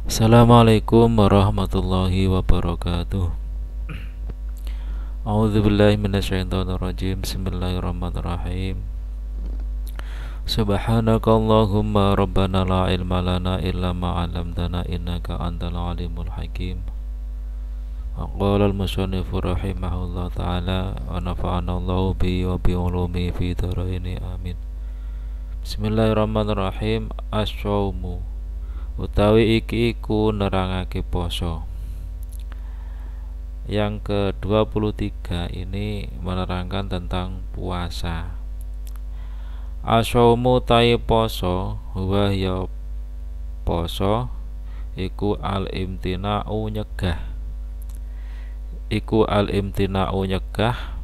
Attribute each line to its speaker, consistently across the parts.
Speaker 1: Assalamualaikum warahmatullahi wabarakatuh. A'udzubillahi minasyaitonirrajim. Bismillahirrahmanirrahim. Subhanakallahumma rabbana la ilma lana illa ma 'allamtana innaka antal alimul hakim. Wa qala al-musannifu rahimahullah ta'ala wa nafa'ana Allahu bi wa bi ulumi fi dharaini amin. Bismillahirrahmanirrahim. Asyaumu utawi iki iku nerangake poso. Yang ke-23 ini menerangkan tentang puasa. Asyaumu tai poso huwa ya poso iku al-imtina'u nyegah. Iku al-imtina'u nyegah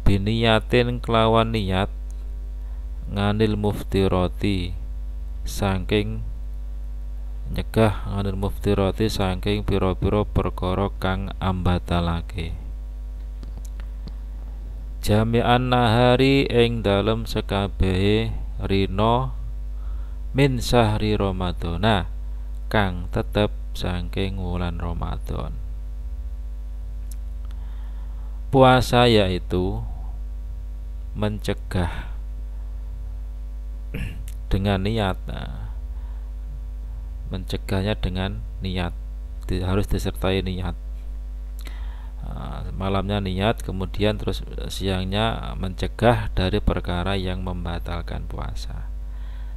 Speaker 1: biniyatin kelawan niat nganil muftirati saking nyegah anil muftirati saking pira-pira perkara kang ambatalake. Jami'an nahari ing dalem sekabehe rina min syahri Ramadhana kang tetep saking wulan Ramadan. Puasa yaitu mencegah dengan niat. Mencegahnya dengan niat, harus disertai niat. Malamnya niat, kemudian terus siangnya mencegah dari perkara yang membatalkan puasa.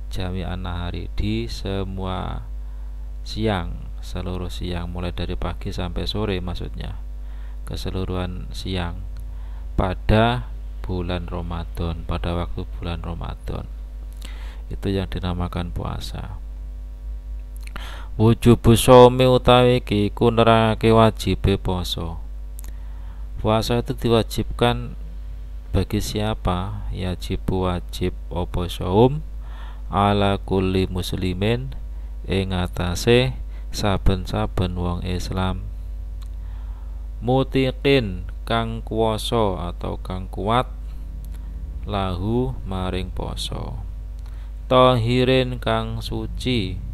Speaker 1: Jami'an nahari di semua siang, seluruh siang, mulai dari pagi sampai sore, maksudnya keseluruhan siang pada bulan Ramadan, pada waktu bulan Ramadan, itu yang dinamakan puasa. Wujubu shaumi utawi iki iku nerangake wajibe poso. Puasa itu diwajibkan bagi siapa? Wajib apa shaum ala kulli muslimin ing atase saben-saben wong Islam. Mutiqin kang kuwasa atau kang kuat lahu maring poso. Tahirin kang suci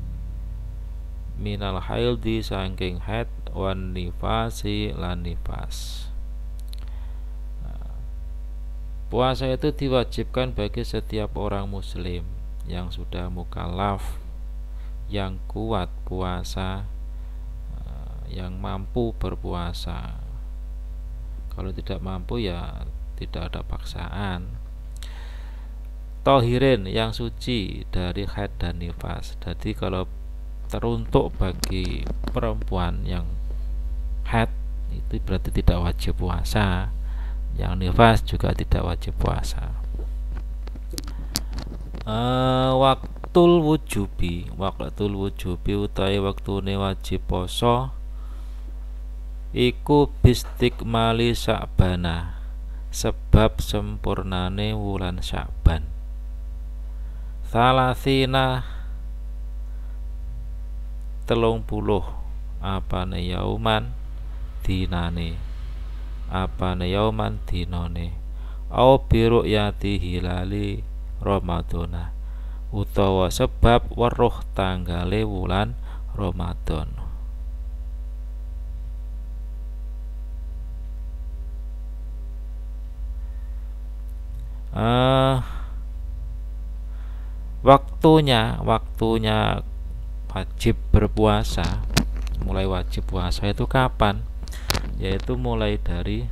Speaker 1: minal haildi saking haid wan nifasi lan nifas. Puasa itu diwajibkan bagi setiap orang muslim yang sudah mukallaf, yang kuat puasa, yang mampu berpuasa. Kalau tidak mampu ya tidak ada paksaan. Tahirin yang suci dari haid dan nifas. Jadi kalau teruntuk bagi perempuan yang haid itu berarti tidak wajib puasa, yang nifas juga tidak wajib puasa. Waktul wujubi utawi waktune wajib poso iku bistikmali Sya'bana, sebab sempurnane wulan Sya'ban. Salasina 30 apane yauman dinane, apane yauman dinane, au biru yati hilali Ramadhana, utawa sebab weruh tanggale wulan Ramadan. Waktunya wajib berpuasa, mulai wajib puasa itu kapan? Yaitu mulai dari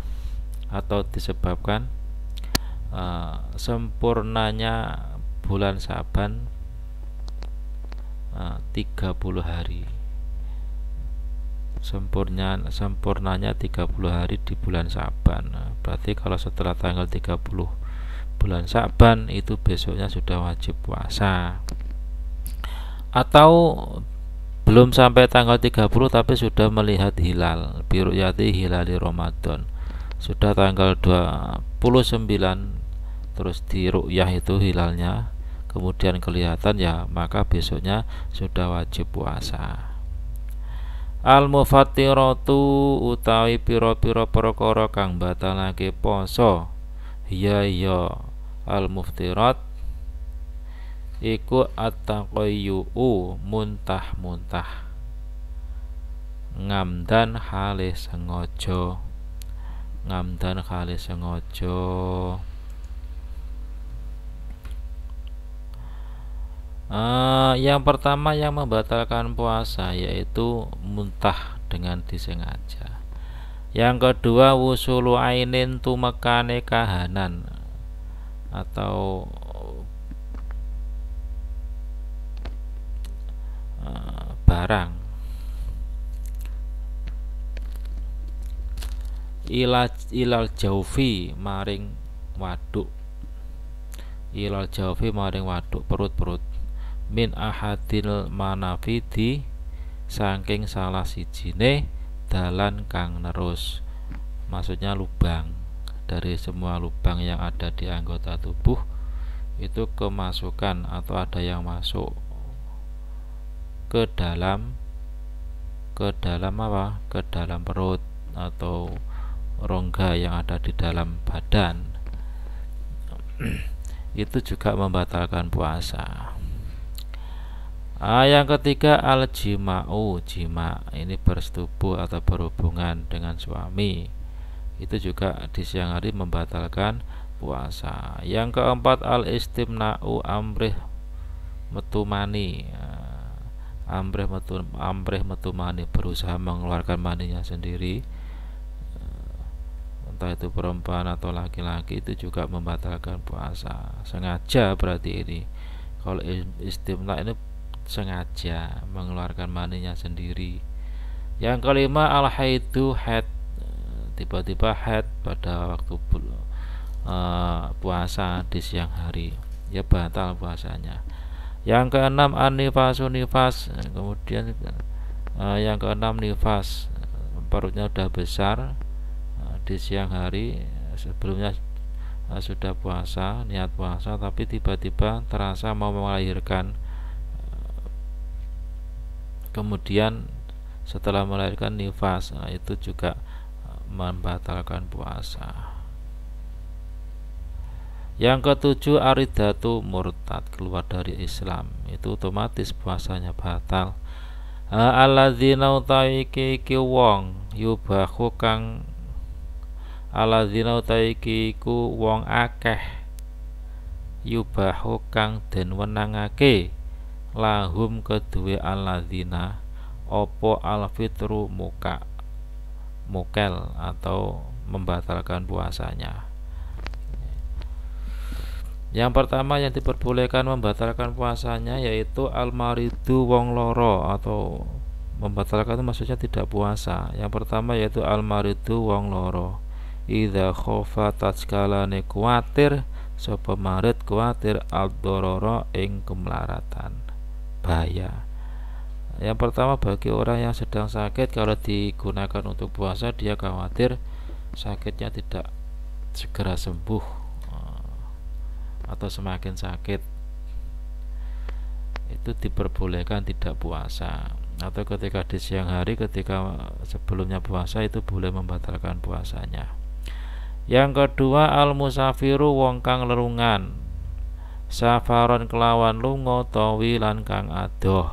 Speaker 1: atau disebabkan sempurnanya bulan Syaban 30 hari. Sempurnanya 30 hari di bulan Syaban. Berarti kalau setelah tanggal 30 bulan Syaban itu besoknya sudah wajib puasa. Atau belum sampai tanggal 30 tapi sudah melihat hilal, biruyati hilali Ramadan, sudah tanggal 29 terus di ru'yah itu hilalnya, kemudian kelihatan, ya maka besoknya sudah wajib puasa. Al-mufattiratu utawi pira-pira perkara kang batalake poso, ya al-muftirat iku at-taqayyu muntah-muntah. ngamdan hale sengaja. Ngamdan hale sengaja. Yang pertama yang membatalkan puasa yaitu muntah dengan disengaja. Yang kedua wusulu ainin tumekane kahanan atau barang. Ilal jaufi maring waduk. Ilal jaufi maring waduk perut-perut. Min ahadil manafidi saking salah sijine dalan kang nerus. Maksudnya lubang. Dari semua lubang yang ada di anggota tubuh itu kemasukan atau ada yang masuk ke dalam apa? Ke dalam perut atau rongga yang ada di dalam badan. Itu juga membatalkan puasa. Yang ketiga al-jima'u, jima, ini bersetubuh atau berhubungan dengan suami. Itu juga di siang hari membatalkan puasa. Yang keempat al-istimna'u amrih metumani. Amrih metumani, berusaha mengeluarkan maninya sendiri. Entah itu perempuan atau laki-laki, itu juga membatalkan puasa. Sengaja berarti ini. Kalau istimna ini sengaja mengeluarkan maninya sendiri. Yang kelima al-haidu, haid, tiba-tiba haid pada waktu puasa di siang hari, ya batal puasanya. Yang keenam an-nifasu, nifas. Kemudian yang keenam nifas, perutnya sudah besar di siang hari, sebelumnya sudah puasa, niat puasa, tapi tiba-tiba terasa mau melahirkan. Kemudian setelah melahirkan nifas, itu juga membatalkan puasa. Yang ketujuh aridatu, murtad, keluar dari Islam, itu otomatis puasanya batal. Alladzina utaiki wong yubahu kang alladzina utaiki ku wong akeh yubahu kang den wenangake lahum kedue alladzina opo alfitru mukel atau membatalkan puasanya. Yang pertama yang diperbolehkan membatalkan puasanya yaitu almaridu, wong loro, atau membatalkan itu maksudnya tidak puasa. Yang pertama yaitu almaridu, wong loro. Idza khofa tatskalane kuatir sapa marid kuatir ad-dororo ing kemelaratan, bahaya. Yang pertama bagi orang yang sedang sakit, kalau digunakan untuk puasa dia khawatir sakitnya tidak segera sembuh atau semakin sakit, itu diperbolehkan tidak puasa. Atau ketika di siang hari, ketika sebelumnya puasa, itu boleh membatalkan puasanya. Yang kedua al-musafiru, wong kang lerungan, safaron kelawan lunga tawilan kang adoh.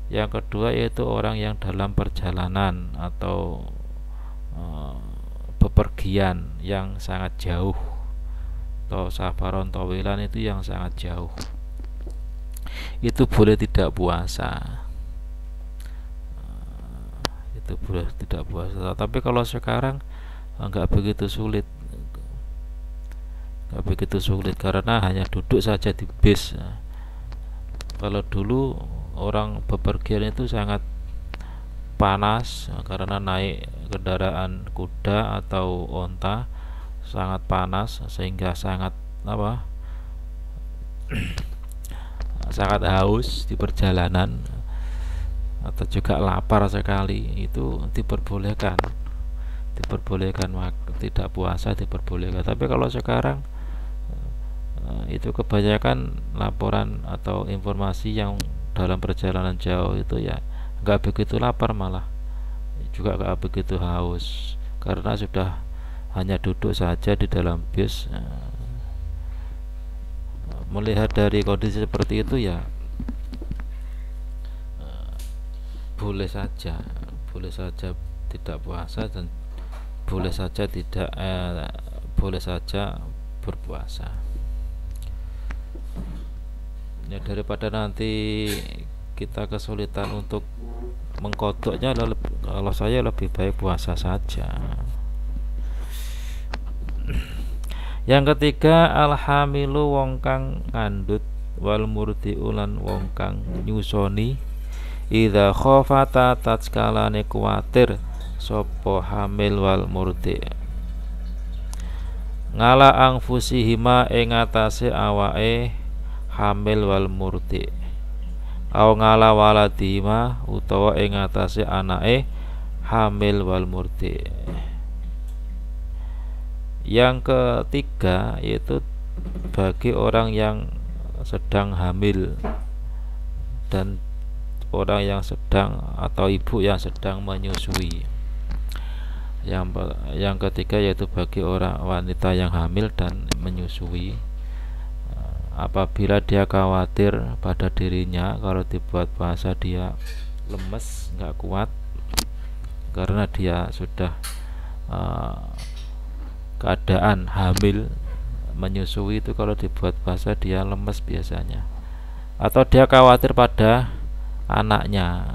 Speaker 1: Yang kedua yaitu orang yang dalam perjalanan atau bepergian yang sangat jauh, atau safaron tawilan itu yang sangat jauh, itu boleh tidak puasa. Itu boleh tidak puasa. Tapi kalau sekarang enggak begitu sulit, karena hanya duduk saja di bis. Kalau dulu orang bepergian itu sangat panas karena naik kendaraan kuda atau onta, sangat panas sehingga sangat sangat haus di perjalanan, atau juga lapar sekali, itu diperbolehkan tidak puasa diperbolehkan. Tapi kalau sekarang itu kebanyakan laporan atau informasi yang dalam perjalanan jauh itu ya nggak begitu lapar, malah juga nggak begitu haus karena sudah hanya duduk saja di dalam bis. Melihat dari kondisi seperti itu ya boleh saja boleh saja tidak puasa dan boleh saja tidak boleh saja berpuasa. Ya, daripada nanti kita kesulitan untuk mengkodoknya, kalau saya lebih baik puasa saja. Yang ketiga, alhamilu wong kang ngandut, wal murdi'u lan wong kang nyusoni, idza khafata tatskalane kuwatir sapa hamil wal murdi, ngala angfusihima ing atase awake hamil wal murdi, au ngala waladihima utawa ing atase anake hamil wal murdi. Yang ketiga yaitu bagi orang yang sedang hamil dan orang yang sedang atau ibu yang sedang menyusui. Yang ketiga yaitu bagi orang wanita yang hamil dan menyusui, apabila dia khawatir pada dirinya kalau dibuat puasa dia lemes, nggak kuat karena dia sudah keadaan hamil menyusui, itu kalau dibuat puasa dia lemes biasanya. Atau dia khawatir pada anaknya,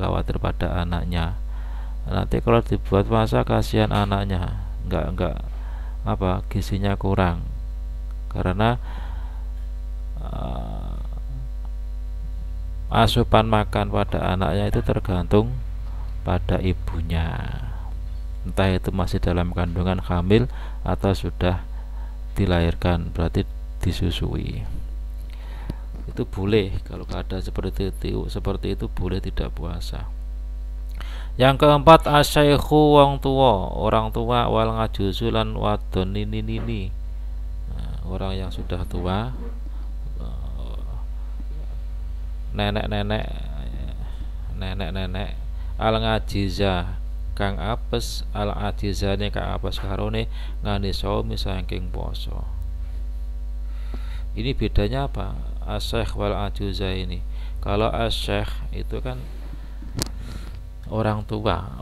Speaker 1: khawatir pada anaknya, nanti kalau dibuat puasa kasihan anaknya, nggak gizinya kurang, karena asupan makan pada anaknya itu tergantung pada ibunya, entah itu masih dalam kandungan hamil atau sudah dilahirkan, berarti disusui. Itu boleh, kalau keadaan seperti itu boleh tidak puasa. Yang keempat, asyaikhu wong tua, orang tua, wal ngajuzu lan wadon nini. Orang yang sudah tua, nenek-nenek, al ngajiza kang apes, al ajizane kang apes karone ngani saumi saking poso. Ini bedanya apa? Asyikh wal ajuza ini. Kalau asyikh itu kan orang tua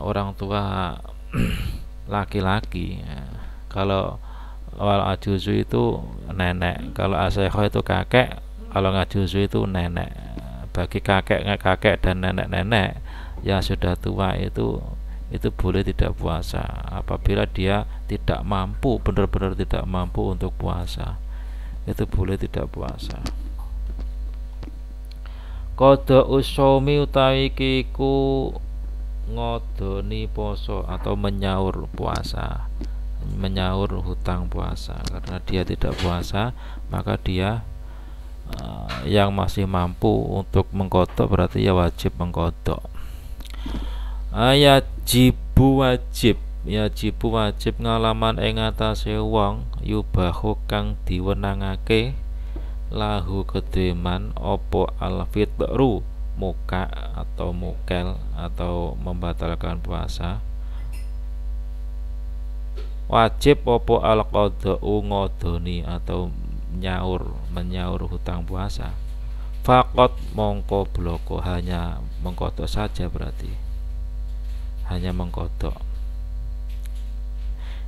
Speaker 1: laki-laki. Kalau wal ajuzu itu nenek. Kalau asyikh itu kakek, kalau ngajuzu itu nenek. Bagi kakek dan nenek-nenek yang sudah tua itu boleh tidak puasa apabila dia tidak mampu, benar-benar tidak mampu untuk puasa. Itu boleh tidak puasa. Qada usyaumi utawi kiku ngodoni poso atau menyaur puasa, menyaur hutang puasa. Karena dia tidak puasa, maka dia yang masih mampu untuk mengkodok berarti ya wajib mengkodok. Yajibu wajib ngalaman ing atase wong yubahu kang diwenangake lahu kedeman opo alfitru muka atau mukel atau membatalkan puasa. Wajib opo al-qada'u ngodoni atau menyaur hutang puasa. Fakot mongko bloko, hanya mengkodok saja, berarti hanya mengkodok.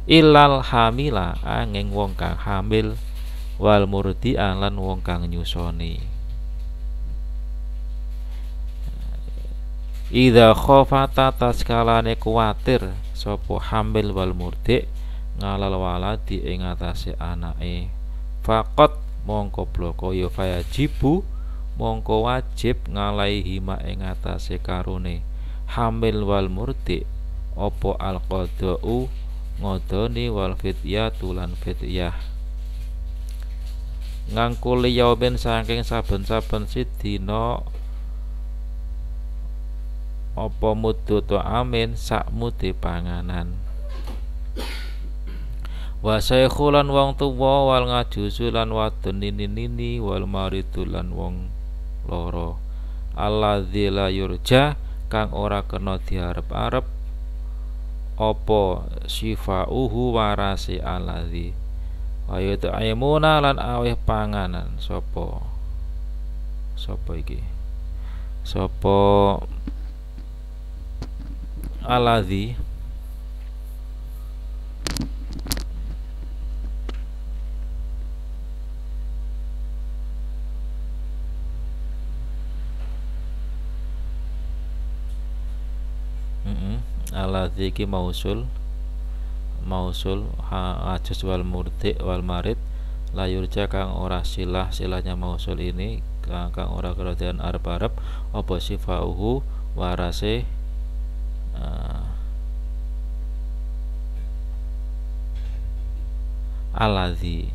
Speaker 1: Ilal hamila angin wong kang hamil, wal murdi'an lan wong kang nyusoni. Idza khafata taskalane kuwatir sapa hamil wal murdi' ngalal waladi ing atase anake. Fakot mongko bloko ya fayajibu mongko wajib ngalaihi ma ing atase karone hamil wal murdi opo al qada'u ngodoni wal fidyatu lan fidyah. Ngangkul yaumin saking saben-saben sidina apa muddu amin sak mudi panganan. Wa saykhulan wong tuwa wal ngajuzu lan wadon nini wal maridu lan wong loro. Alladzi la yurja kang ora kena diarep-arep apa sifauhu warasi alladzi. Wa yut'imuna lan aweh panganan sapa iki? Sapa Aladzi aladzi ki mausul ajus wal murdi wal marid layurja kang ora silahnya mausul ini kang ora kerajaan arep-arep apa sifauhu warase aladzi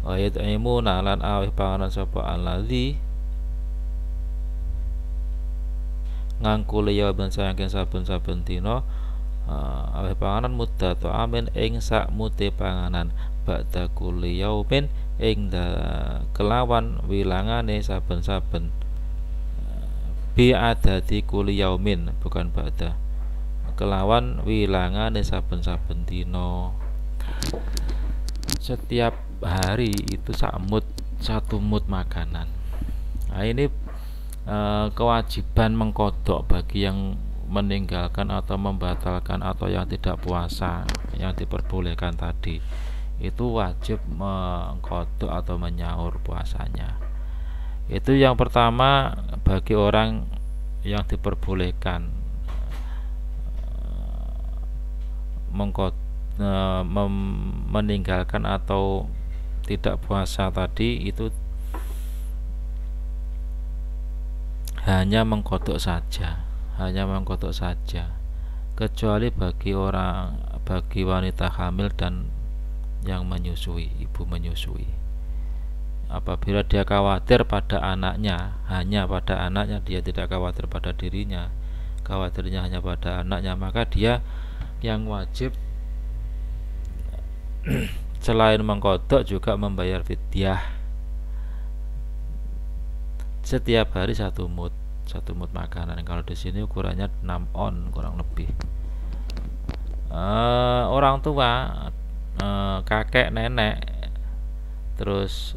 Speaker 1: wa yut'imuna lan awih panganan sapa aladzi ngangkul ya ben saking saben-saben dina aweh panganan muddat amin ing sak mute panganan ba'da kulli yaumin ing kelawan wilangane saben-saben bi adati kulli yaumin bukan ba'da kelawan wilangane saben-saben dina. Setiap hari itu satu mut makanan. Nah, ini kewajiban mengkodok bagi yang meninggalkan atau membatalkan atau yang tidak puasa yang diperbolehkan tadi itu wajib mengkodok atau menyaur puasanya. Itu yang pertama bagi orang yang diperbolehkan meninggalkan atau tidak puasa tadi itu hanya mengkodok saja, kecuali bagi wanita hamil dan yang menyusui, ibu menyusui. Apabila dia khawatir pada anaknya, hanya pada anaknya, dia tidak khawatir pada dirinya, khawatirnya hanya pada anaknya, maka dia yang wajib selain mengkodok juga membayar fidyah setiap hari satu mut makanan. Kalau di sini ukurannya 6 on kurang lebih. Orang tua, kakek, nenek, terus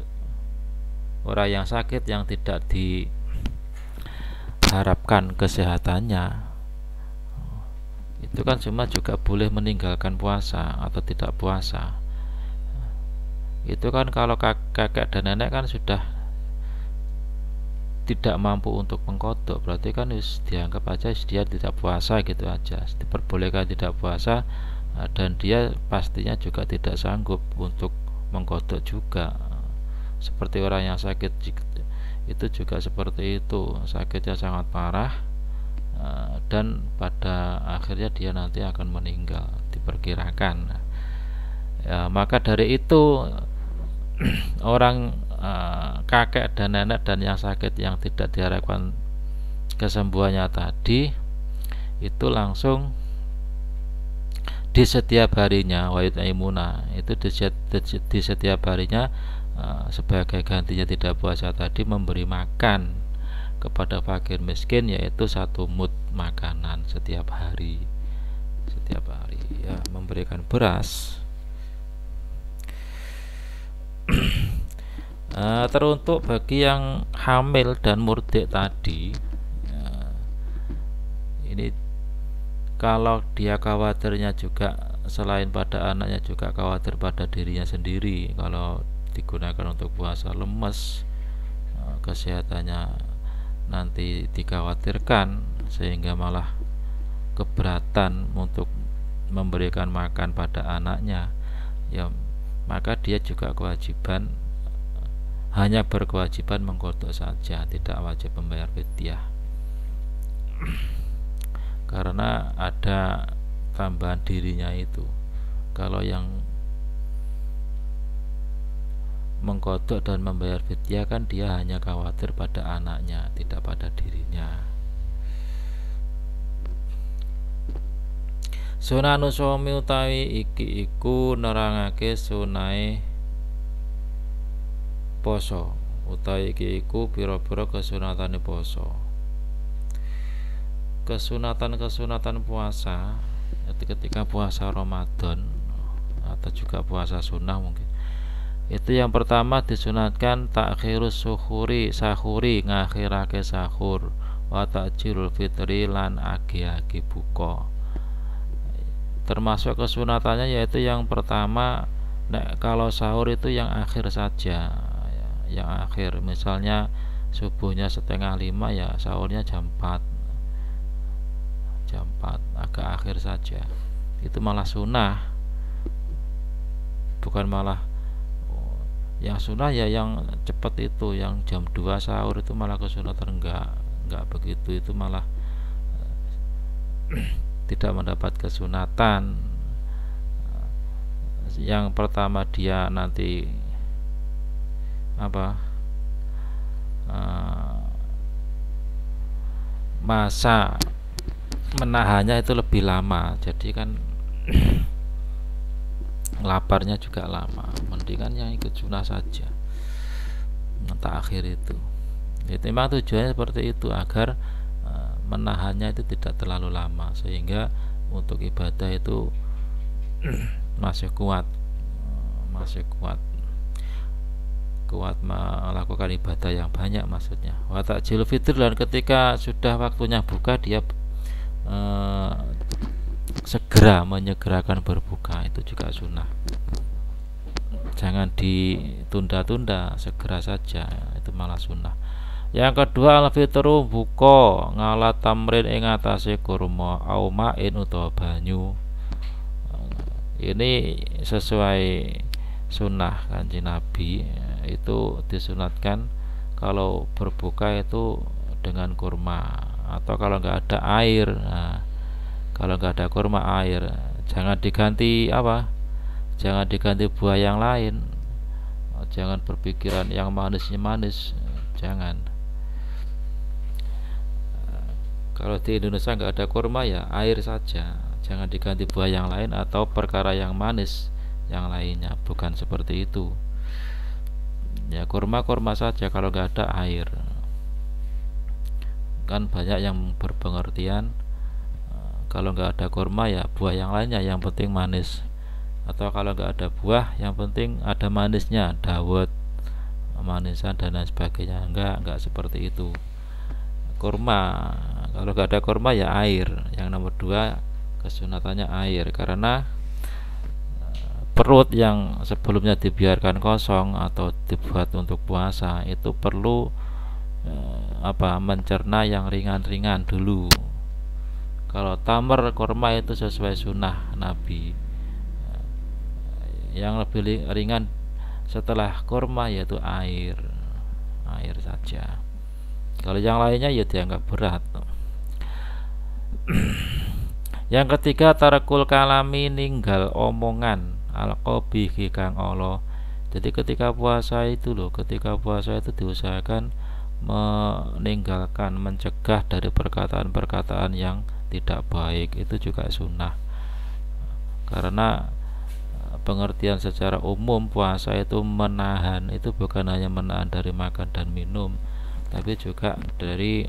Speaker 1: orang yang sakit yang tidak diharapkan kesehatannya, itu kan cuma juga boleh meninggalkan puasa atau tidak puasa. Itu kan kalau kakek dan nenek kan sudah tidak mampu untuk mengkodok, berarti kan dianggap aja dia tidak puasa gitu aja, diperbolehkan tidak puasa, dan dia pastinya juga tidak sanggup untuk mengkodok juga. Seperti orang yang sakit itu juga seperti itu, sakitnya sangat parah, dan pada akhirnya dia nanti akan meninggal diperkirakan. Maka dari itu orang kakek dan nenek dan yang sakit yang tidak diharapkan kesembuhannya tadi itu langsung di setiap harinya wa'id aimuna itu di setiap harinya sebagai gantinya tidak puasa tadi memberi makan kepada fakir miskin, yaitu satu mut makanan setiap hari ya, memberikan beras. Teruntuk bagi yang hamil dan murdik tadi, ini kalau dia khawatirnya juga selain pada anaknya juga khawatir pada dirinya sendiri, kalau digunakan untuk puasa lemes, kesehatannya nanti dikhawatirkan sehingga malah keberatan untuk memberikan makan pada anaknya, ya maka dia juga hanya berkewajiban mengkodok saja, tidak wajib membayar fidyah. Karena ada tambahan dirinya itu. Kalau yang mengkodok dan membayar fidyah kan dia hanya khawatir pada anaknya, tidak pada dirinya. Sunanu suami utawi iki iku nerangake sunahe poso, utawi iki iku pira-pira kesunatane poso. Kesunatan puasa ketika puasa Ramadan atau juga puasa sunnah mungkin. Itu yang pertama disunatkan takhirus sahuri ngakhirake sahur, wa ta'jilul fitri lan agi-agi buka. Termasuk kesunatannya yaitu yang pertama, kalau sahur itu yang akhir saja, yang akhir. Misalnya subuhnya 4:30, ya sahurnya jam 4 agak akhir saja. Itu malah sunnah, bukan malah yang sunnah ya yang cepat itu, yang jam 2 sahur itu malah kesunatan. Enggak begitu, itu malah tidak mendapat kesunatan. Yang pertama dia nanti masa menahannya itu lebih lama, jadi kan laparnya juga lama. Mendingan yang ikut sunnah saja, tak akhir itu memang tujuannya seperti itu, agar menahannya itu tidak terlalu lama, sehingga untuk ibadah itu masih kuat melakukan ibadah yang banyak maksudnya. Wa ta'jil fitr, dan ketika sudah waktunya buka dia segera menyegerakan berbuka, itu juga sunnah. Jangan ditunda-tunda, segera saja, itu malah sunnah. Yang kedua, al-fitru buka ngala tamrin ing atase kurma au ma'in utawa banyu. Ini sesuai sunnah Kanjeng Nabi, itu disunatkan kalau berbuka itu dengan kurma, atau kalau nggak ada air. Nah, kalau nggak ada kurma, air. Jangan diganti jangan diganti buah yang lain. Jangan berpikiran yang manisnya manis, jangan. Kalau di Indonesia nggak ada kurma, ya air saja, jangan diganti buah yang lain atau perkara yang manis yang lainnya, bukan seperti itu. Ya kurma saja kalau nggak ada air. Kan banyak yang berpengertian kalau nggak ada kurma ya buah yang lainnya, yang penting manis. Atau kalau nggak ada buah, yang penting ada manisnya, dawet, manisan dan lain sebagainya. Enggak seperti itu. Kurma, kalau nggak ada kurma ya air. Yang nomor 2 kesunatannya air, karena perut yang sebelumnya dibiarkan kosong atau dibuat untuk puasa itu perlu mencerna yang ringan-ringan dulu. Kalau tamar kurma itu sesuai sunnah Nabi. Yang lebih ringan setelah kurma yaitu air saja. Kalau yang lainnya ya dianggap berat. Yang ketiga, tarakul kalami, ninggal omongan, al-qabihi kang Allah. Jadi ketika puasa itu diusahakan meninggalkan, mencegah dari perkataan-perkataan yang tidak baik, itu juga sunnah. Karena pengertian secara umum puasa itu menahan, itu bukan hanya menahan dari makan dan minum, tapi juga dari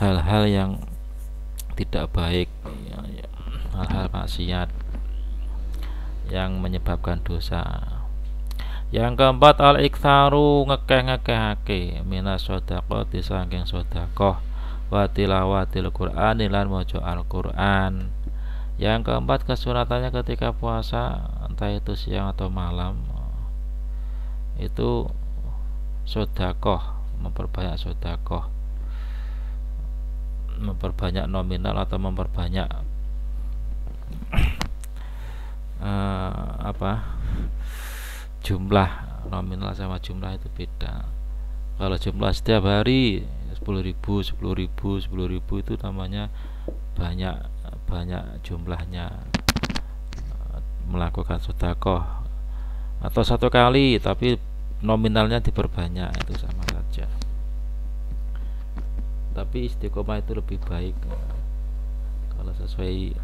Speaker 1: hal-hal yang tidak baik, hal-hal maksiat yang menyebabkan dosa. Yang keempat, al-iktsaru, ngekeh-ngekehake minas shadaqati, saking sedekah, wa tilawatil Qur'ani, lan maca Al-Qur'an. Yang keempat, kesunatannya ketika puasa, entah itu siang atau malam, itu sedekah, memperbanyak sedekah, memperbanyak nominal atau memperbanyak jumlah. Nominal sama jumlah itu beda. Kalau jumlah setiap hari 10.000 itu namanya banyak jumlahnya melakukan sedekah. Atau satu kali tapi nominalnya diperbanyak, itu sama saja. Tapi istiqomah itu lebih baik. Kalau sesuai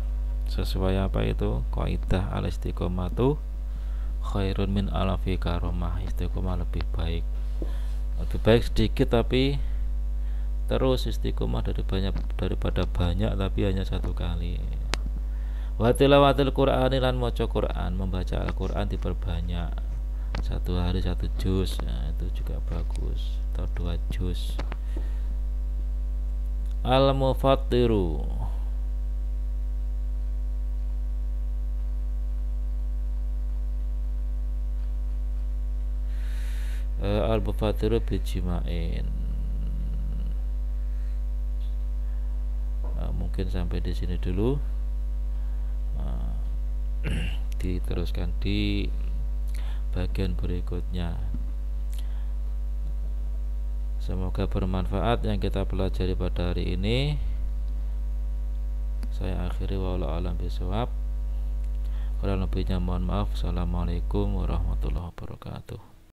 Speaker 1: kaidah al istiqomatu khairun min alafi karomah. Istiqomah lebih baik sedikit tapi terus istiqomah daripada banyak tapi hanya satu kali. Wa tilawatil Qur'ani, lan maca Qur'an, membaca Al-Qur'an diperbanyak. Satu hari 1 juz, itu juga bagus, atau 2 juz. Al-mufattiru, al-mufatiru bijima'in. Mungkin sampai di sini dulu. Diteruskan di bagian berikutnya. Semoga bermanfaat yang kita pelajari pada hari ini. Saya akhiri, wallahu a'lam bishawab. Kurang lebihnya mohon maaf. Assalamualaikum warahmatullahi wabarakatuh.